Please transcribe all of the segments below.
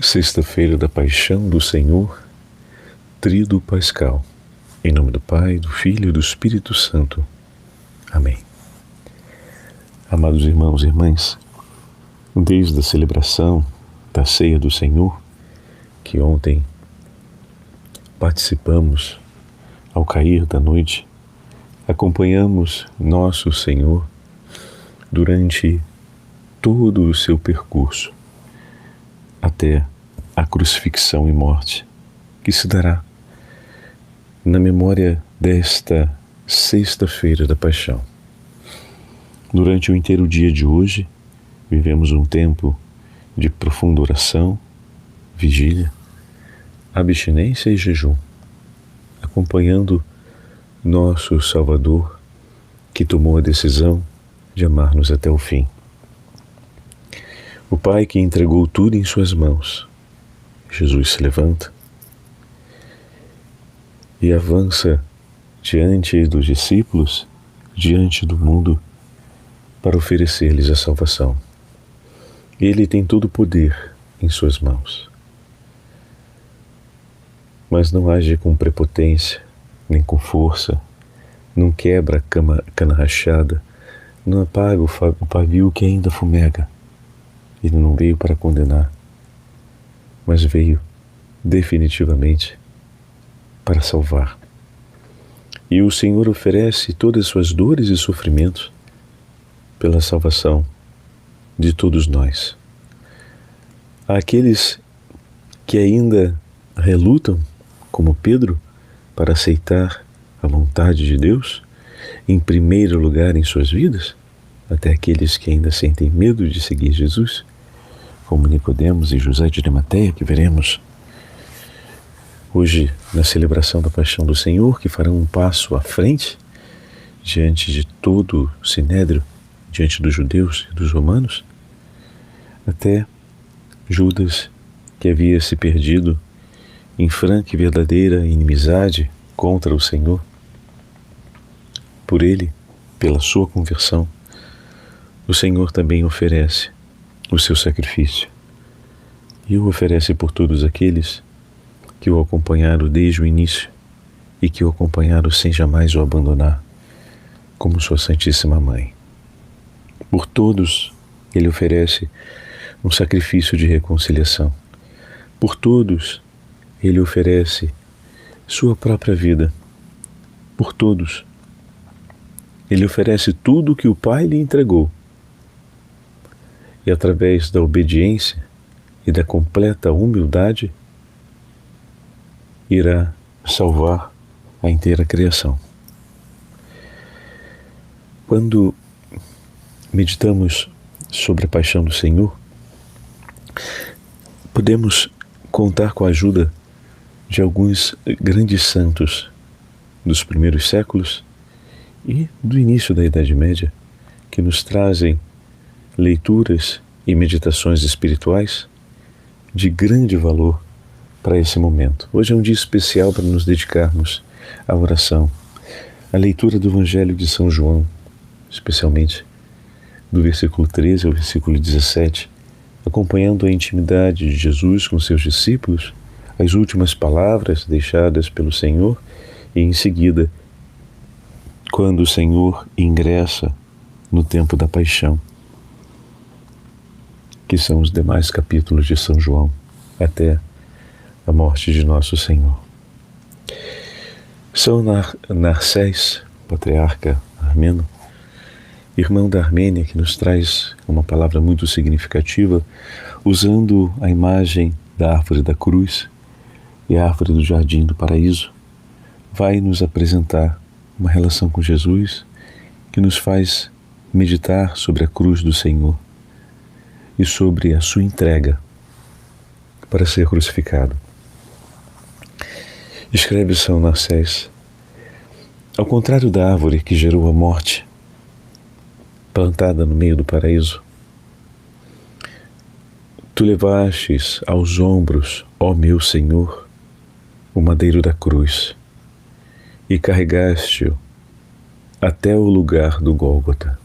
Sexta-feira da Paixão do Senhor, Tríduo Pascal. Em nome do Pai, do Filho e do Espírito Santo. Amém. Amados irmãos e irmãs, desde a celebração da Ceia do Senhor, que ontem participamos ao cair da noite, acompanhamos nosso Senhor durante todo o seu percurso, até a crucifixão e morte, que se dará na memória desta Sexta-feira da Paixão. Durante o inteiro dia de hoje, vivemos um tempo de profunda oração, vigília, abstinência e jejum, acompanhando nosso Salvador, que tomou a decisão de amar-nos até o fim. O Pai que entregou tudo em suas mãos. Jesus se levanta e avança diante dos discípulos, diante do mundo, para oferecer-lhes a salvação. Ele tem todo o poder em suas mãos, mas não age com prepotência, nem com força, não quebra a cana rachada, não apaga o pavio que ainda fumega. Ele não veio para condenar, mas veio definitivamente para salvar. E o Senhor oferece todas as suas dores e sofrimentos pela salvação de todos nós. Aqueles que ainda relutam, como Pedro, para aceitar a vontade de Deus em primeiro lugar em suas vidas, até aqueles que ainda sentem medo de seguir Jesus, como Nicodemos e José de Arimateia, que veremos hoje na celebração da Paixão do Senhor, que farão um passo à frente diante de todo o sinédrio, diante dos judeus e dos romanos, até Judas, que havia se perdido em franca e verdadeira inimizade contra o Senhor. Por ele, pela sua conversão, o Senhor também oferece o seu sacrifício, e o oferece por todos aqueles que o acompanharam desde o início e que o acompanharam sem jamais o abandonar, como sua Santíssima Mãe. Por todos ele oferece um sacrifício de reconciliação. Por todos ele oferece sua própria vida. Por todos ele oferece tudo o que o Pai lhe entregou. E através da obediência e da completa humildade, irá salvar a inteira criação. Quando meditamos sobre a paixão do Senhor, podemos contar com a ajuda de alguns grandes santos dos primeiros séculos e do início da Idade Média, que nos trazem leituras e meditações espirituais de grande valor para esse momento. Hoje é um dia especial para nos dedicarmos à oração, à leitura do Evangelho de São João, especialmente do versículo 13 ao versículo 17, acompanhando a intimidade de Jesus com seus discípulos, as últimas palavras deixadas pelo Senhor e em seguida, quando o Senhor ingressa no tempo da paixão, que são os demais capítulos de São João, até a morte de nosso Senhor. São Narcés, patriarca armeno, irmão da Armênia, que nos traz uma palavra muito significativa, usando a imagem da árvore da cruz e a árvore do jardim do paraíso, vai nos apresentar uma relação com Jesus que nos faz meditar sobre a cruz do Senhor e sobre a sua entrega para ser crucificado. Escreve São Narcés: ao contrário da árvore que gerou a morte, plantada no meio do paraíso, tu levastes aos ombros, ó meu Senhor, o madeiro da cruz e carregaste-o até o lugar do Gólgota.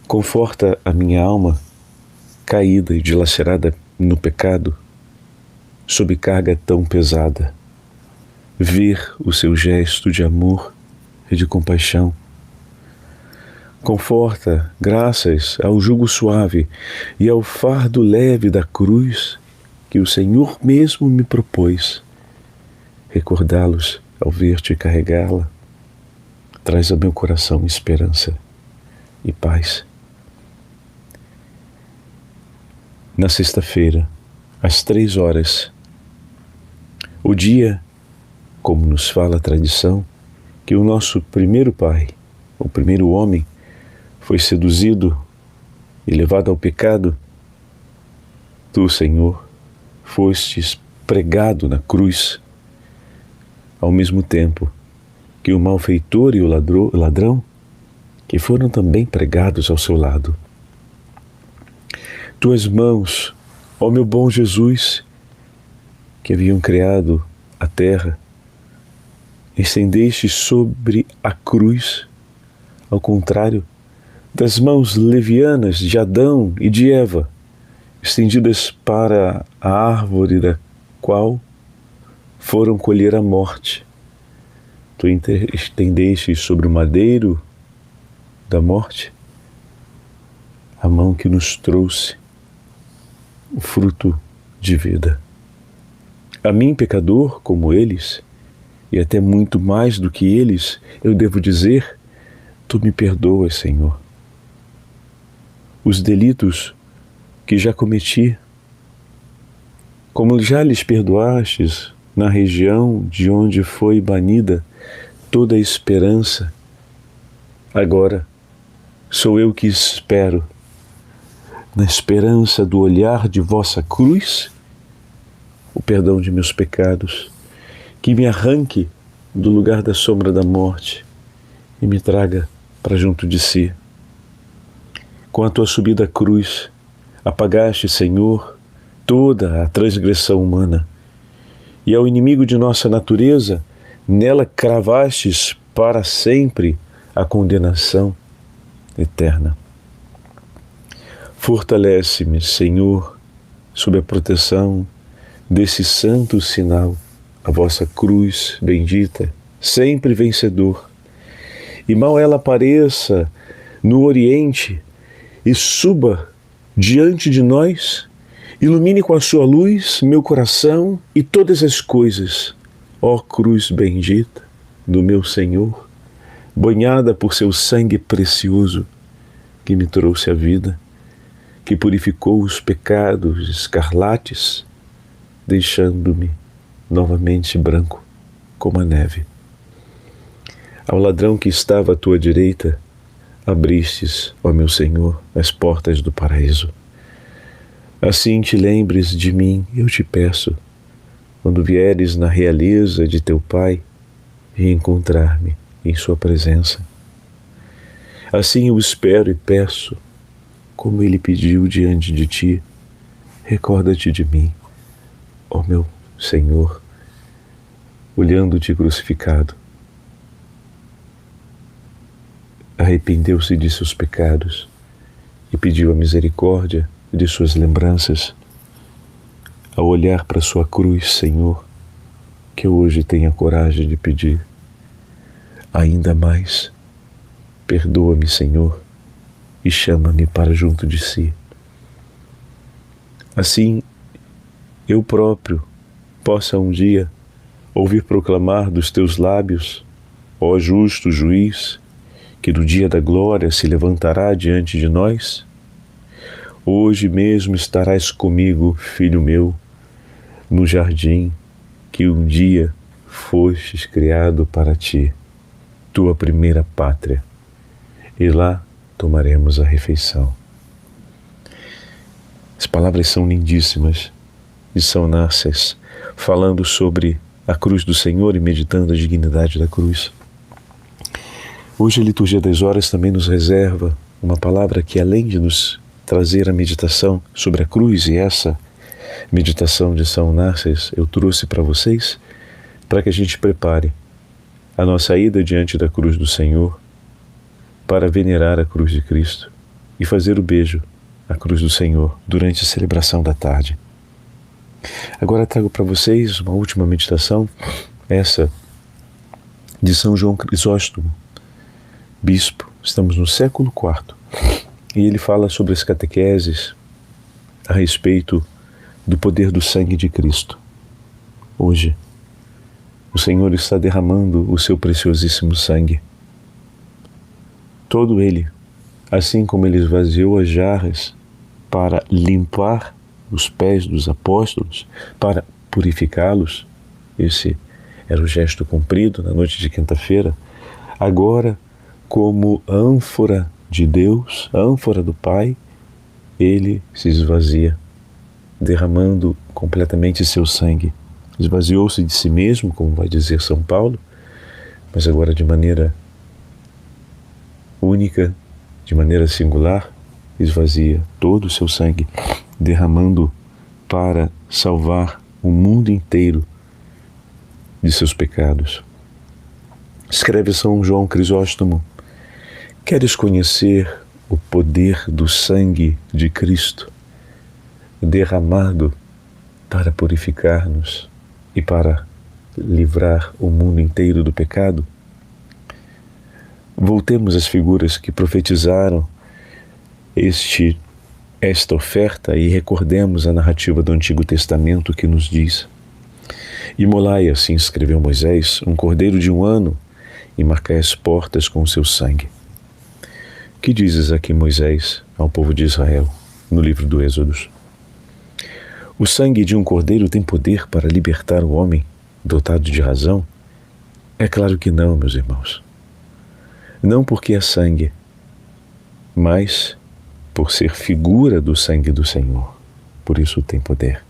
Conforta a minha alma caída e dilacerada no pecado, sob carga tão pesada, ver o seu gesto de amor e de compaixão. Conforta, graças ao jugo suave e ao fardo leve da cruz que o Senhor mesmo me propôs. Recordá-los ao ver-te carregá-la traz ao meu coração esperança e paz. Na sexta-feira, às 3h, o dia, como nos fala a tradição, que o nosso primeiro pai, o primeiro homem, foi seduzido e levado ao pecado, tu, Senhor, fostes pregado na cruz, ao mesmo tempo que o malfeitor e o ladrão, que foram também pregados ao seu lado. Tuas mãos, ó meu bom Jesus, que haviam criado a terra, estendeste sobre a cruz, ao contrário das mãos levianas de Adão e de Eva, estendidas para a árvore da qual foram colher a morte. Tu estendeste sobre o madeiro da morte a mão que nos trouxe o fruto de vida. A mim, pecador como eles, e até muito mais do que eles, eu devo dizer, tu me perdoas, Senhor. Os delitos que já cometi, como já lhes perdoastes na região de onde foi banida toda a esperança, agora sou eu que espero, na esperança do olhar de vossa cruz, o perdão de meus pecados, que me arranque do lugar da sombra da morte e me traga para junto de si. Com a tua subida à cruz, apagaste, Senhor, toda a transgressão humana, e ao inimigo de nossa natureza, nela cravastes para sempre a condenação eterna. Fortalece-me, Senhor, sob a proteção desse santo sinal, a vossa cruz bendita, sempre vencedor. E mal ela apareça no Oriente e suba diante de nós, ilumine com a sua luz meu coração e todas as coisas, ó cruz bendita do meu Senhor, banhada por seu sangue precioso, que me trouxe a vida, que purificou os pecados escarlates, deixando-me novamente branco como a neve. Ao ladrão que estava à tua direita, abristes, ó meu Senhor, as portas do paraíso. Assim te lembres de mim, eu te peço, quando vieres na realeza de teu Pai e encontrar-me em sua presença. Assim eu espero e peço, como ele pediu diante de ti, recorda-te de mim, ó meu Senhor, olhando-te crucificado. Arrependeu-se de seus pecados e pediu a misericórdia de suas lembranças. Ao olhar para sua cruz, Senhor, que eu hoje tenha coragem de pedir ainda mais, perdoa-me, Senhor, e chama-me para junto de si. Assim, eu próprio possa um dia ouvir proclamar dos teus lábios, ó justo juiz, que no dia da glória se levantará diante de nós. Hoje mesmo estarás comigo, filho meu, no jardim que um dia fostes criado para ti, tua primeira pátria, e lá tomaremos a refeição. As palavras são lindíssimas de São Narcés, falando sobre a cruz do Senhor e meditando a dignidade da cruz. Hoje a Liturgia das Horas também nos reserva uma palavra que, além de nos trazer a meditação sobre a cruz, e essa meditação de São Narcés eu trouxe para vocês, para que a gente prepare a nossa ida diante da cruz do Senhor para venerar a cruz de Cristo e fazer o beijo à cruz do Senhor durante a celebração da tarde. Agora trago para vocês uma última meditação, essa de São João Crisóstomo, bispo. Estamos no século IV e ele fala sobre as catequeses a respeito do poder do sangue de Cristo. Hoje, o Senhor está derramando o seu preciosíssimo sangue. Todo ele, assim como ele esvaziou as jarras para limpar os pés dos apóstolos, para purificá-los, esse era o gesto cumprido na noite de quinta-feira, agora, como ânfora de Deus, ânfora do Pai, ele se esvazia, derramando completamente seu sangue. Esvaziou-se de si mesmo, como vai dizer São Paulo, mas agora de maneira única, de maneira singular, esvazia todo o seu sangue, derramando para salvar o mundo inteiro de seus pecados. Escreve São João Crisóstomo: queres conhecer o poder do sangue de Cristo, derramado para purificar-nos e para livrar o mundo inteiro do pecado? Voltemos às figuras que profetizaram esta oferta e recordemos a narrativa do Antigo Testamento que nos diz: imolai, assim escreveu Moisés, um cordeiro de 1 ano e marcai as portas com o seu sangue. Que dizes aqui, Moisés, ao povo de Israel, no livro do Êxodo? O sangue de um cordeiro tem poder para libertar o homem dotado de razão? É claro que não, meus irmãos. Não porque é sangue, mas por ser figura do sangue do Senhor. Por isso tem poder.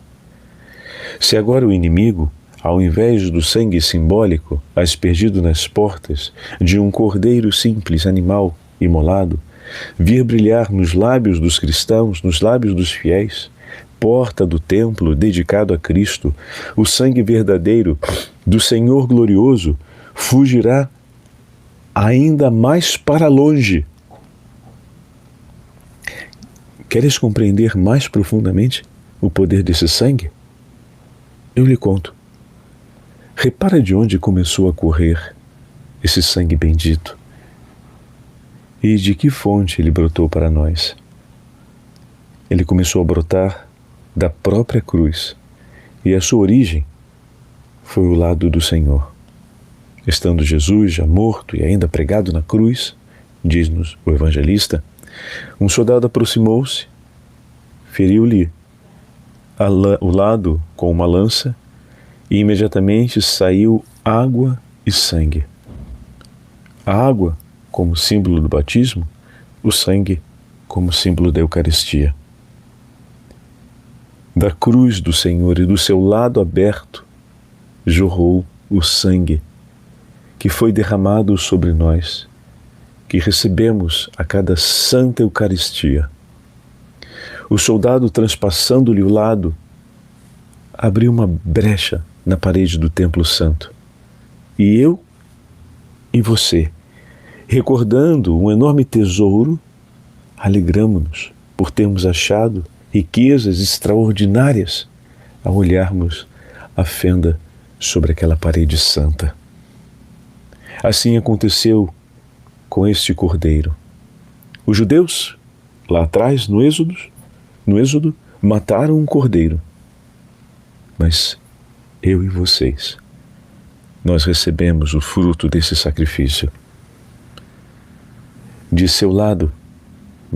Se agora o inimigo, ao invés do sangue simbólico aspergido nas portas de um cordeiro simples, animal, imolado, vir brilhar nos lábios dos cristãos, nos lábios dos fiéis, porta do templo dedicado a Cristo, o sangue verdadeiro do Senhor glorioso, fugirá ainda mais para longe. Queres compreender mais profundamente o poder desse sangue? Eu lhe conto. Repara de onde começou a correr esse sangue bendito e de que fonte ele brotou para nós. Ele começou a brotar da própria cruz e a sua origem foi o lado do Senhor. Estando Jesus já morto e ainda pregado na cruz, diz-nos o evangelista, um soldado aproximou-se, feriu-lhe o lado com uma lança e imediatamente saiu água e sangue. A água como símbolo do batismo, o sangue como símbolo da Eucaristia. Da cruz do Senhor e do seu lado aberto jorrou o sangue que foi derramado sobre nós, que recebemos a cada Santa Eucaristia. O soldado, transpassando-lhe o lado, abriu uma brecha na parede do Templo Santo. E eu e você, recordando um enorme tesouro, alegramo-nos por termos achado riquezas extraordinárias ao olharmos a fenda sobre aquela parede santa. Assim aconteceu com este cordeiro. Os judeus, lá atrás, no Êxodo, mataram um cordeiro. Mas eu e vocês, nós recebemos o fruto desse sacrifício. De seu lado,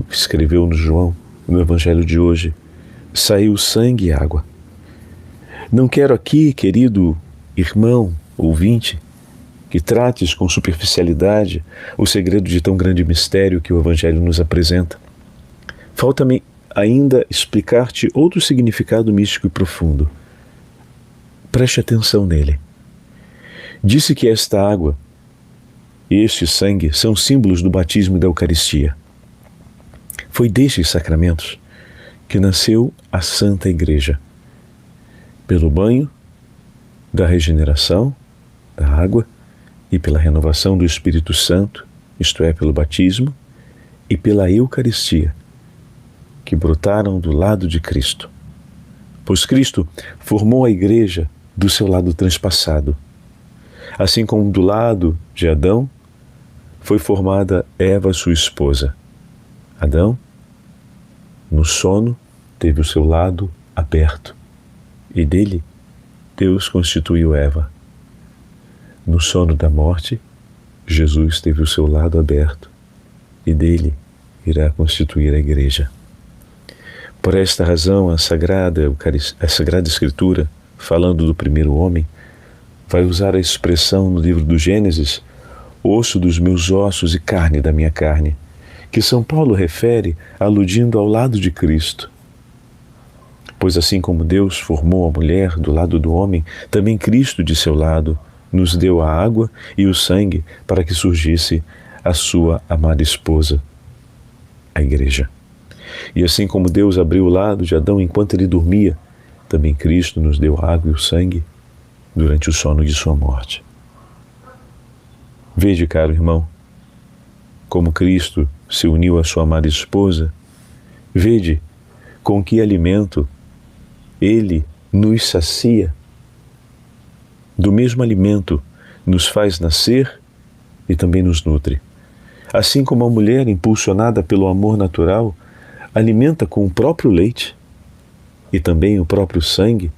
escreveu-nos João, no Evangelho de hoje, saiu sangue e água. Não quero aqui, querido irmão, ouvinte, que trates com superficialidade o segredo de tão grande mistério que o Evangelho nos apresenta. Falta-me ainda explicar-te outro significado místico e profundo. Preste atenção nele. Disse que esta água e este sangue são símbolos do batismo e da Eucaristia. Foi destes sacramentos que nasceu a Santa Igreja, pelo banho da regeneração, da água, e pela renovação do Espírito Santo, isto é, pelo batismo, e pela Eucaristia, que brotaram do lado de Cristo. pois Cristo formou a igreja do seu lado transpassado. Assim como do lado de Adão foi formada Eva, sua esposa. Adão, no sono, teve o seu lado aberto, e dele Deus constituiu Eva. No sono da morte, Jesus teve o seu lado aberto, e dele irá constituir a igreja. Por esta razão, a Sagrada Escritura, falando do primeiro homem, vai usar a expressão no livro do Gênesis, osso dos meus ossos e carne da minha carne, que São Paulo refere aludindo ao lado de Cristo. Pois assim como Deus formou a mulher do lado do homem, também Cristo de seu lado nos deu a água e o sangue para que surgisse a sua amada esposa, a igreja. E assim como Deus abriu o lado de Adão enquanto ele dormia, também Cristo nos deu a água e o sangue durante o sono de sua morte. Veja, caro irmão, como Cristo se uniu à sua amada esposa. Vede com que alimento Ele nos sacia. Do mesmo alimento nos faz nascer e também nos nutre. Assim como a mulher, impulsionada pelo amor natural, alimenta com o próprio leite e também o próprio sangue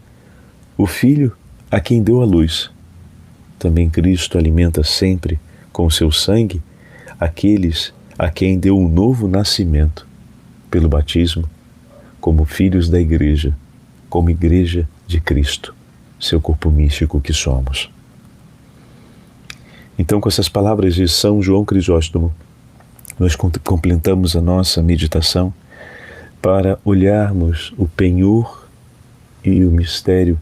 o filho a quem deu a luz, também Cristo alimenta sempre com o seu sangue aqueles a quem deu um novo nascimento pelo batismo, como filhos da igreja, como igreja de Cristo, seu corpo místico que somos. Então, com essas palavras de São João Crisóstomo, nós completamos a nossa meditação para olharmos o penhor e o mistério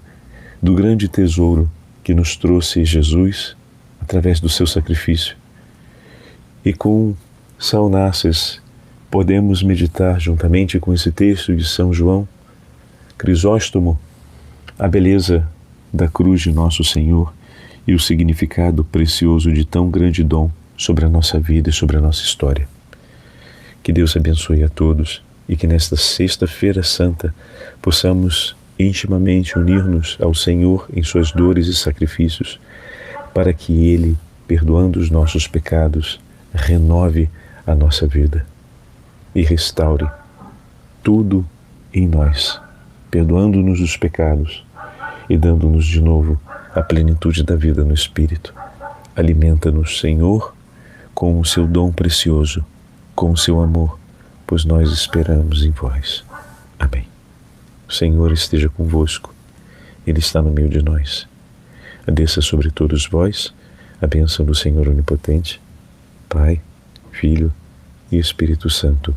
do grande tesouro que nos trouxe Jesus através do seu sacrifício. E com São Narciso podemos meditar juntamente com esse texto de São João Crisóstomo a beleza da cruz de nosso Senhor e o significado precioso de tão grande dom sobre a nossa vida e sobre a nossa história. Que Deus abençoe a todos e que nesta Sexta-feira Santa possamos intimamente unir-nos ao Senhor em suas dores e sacrifícios, para que Ele, perdoando os nossos pecados, renove a nossa vida e restaure tudo em nós, perdoando-nos os pecados e dando-nos de novo a plenitude da vida no Espírito. Alimenta-nos, Senhor, com o seu dom precioso, com o seu amor, pois nós esperamos em vós. Amém. O Senhor esteja convosco, Ele está no meio de nós. Desça sobre todos vós a bênção do Senhor Onipotente, Pai, Filho e Espírito Santo.